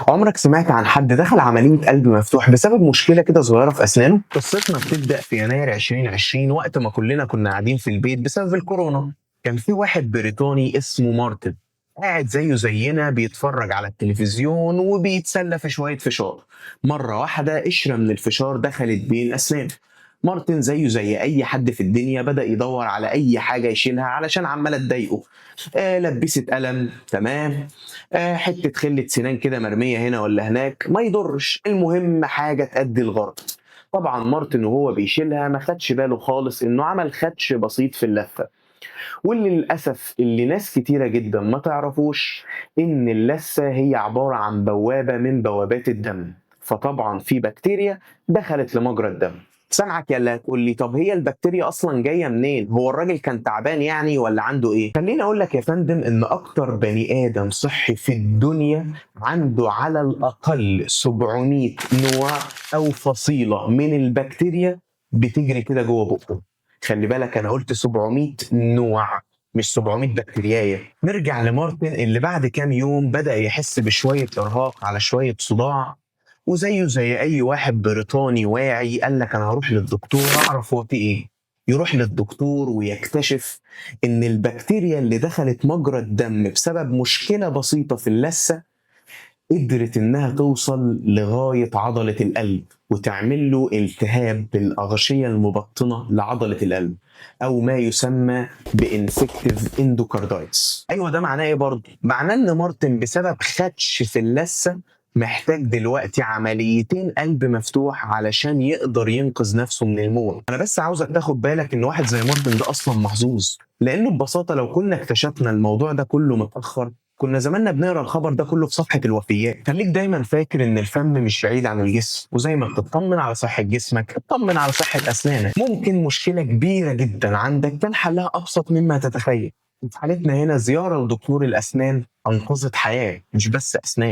عمرك سمعت عن حد دخل عملية قلب مفتوح بسبب مشكلة كده صغيرة في أسنانه؟ قصتنا بتبدأ في يناير 2020 وقت ما كلنا كنا قاعدين في البيت بسبب الكورونا. كان في واحد بريطاني اسمه مارتن قاعد زيه زينا بيتفرج على التلفزيون وبيتسلى في شوية فشار. مرة واحدة قشرة من الفشار دخلت بين أسنانه. مارتن زيه زي أي حد في الدنيا بدأ يدور على أي حاجة يشيلها علشان عمالة تضايقه. لبست قلم تمام، حتة خلة سنان كده مرمية هنا ولا هناك ما يضرش، المهم حاجة تأدي الغرض. طبعا مارتن وهو بيشيلها ما خدش باله خالص انه عمل خدش بسيط في اللثة، واللي للأسف اللي ناس كتيرة جدا ما تعرفوش ان اللثة هي عبارة عن بوابة من بوابات الدم. فطبعا في بكتيريا دخلت لمجرى الدم. سامعك يلا هتقول لي طب هي البكتيريا اصلا جايه منين؟ هو الراجل كان تعبان يعني ولا عنده ايه؟ خليني اقول لك يا فندم ان اكتر بني ادم صحي في الدنيا عنده على الاقل 700 نوع او فصيله من البكتيريا بتجري كده جوه بقه. خلي بالك انا قلت 700 نوع مش 700 بكتيريايه. نرجع لمارتن اللي بعد كام يوم بدأ يحس بشويه ارهاق على شويه صداع، وزيه زي اي واحد بريطاني واعي قال لك انا هروح للدكتور اعرف هو في ايه. يروح للدكتور ويكتشف ان البكتيريا اللي دخلت مجرى الدم بسبب مشكلة بسيطة في اللثة قدرت انها توصل لغاية عضلة القلب وتعمل له التهاب بالأغشية المبطنة لعضلة القلب، او ما يسمى بانفكتيف اندوكاردايتس. ايوه ده معناه ايه برضه؟ معناه ان مارتن بسبب خدش في اللثة محتاج دلوقتي عمليتين قلب مفتوح علشان يقدر ينقذ نفسه من الموت. انا بس عاوزك تاخد بالك ان واحد زي مارتن ده اصلا محظوظ، لانه ببساطة لو كنا اكتشفنا الموضوع ده كله متأخر كنا زماننا بنقرا الخبر ده كله في صفحة الوفيات. خليك دايما فاكر ان الفم مش بعيد عن الجسم، وزي ما بتطمن على صحة جسمك اطمن على صحة اسنانك. ممكن مشكلة كبيرة جدا عندك كان حلها ابسط مما تتخيل. في حالتنا هنا زيارة لدكتور الاسنان انقذت حياة مش بس اسنان.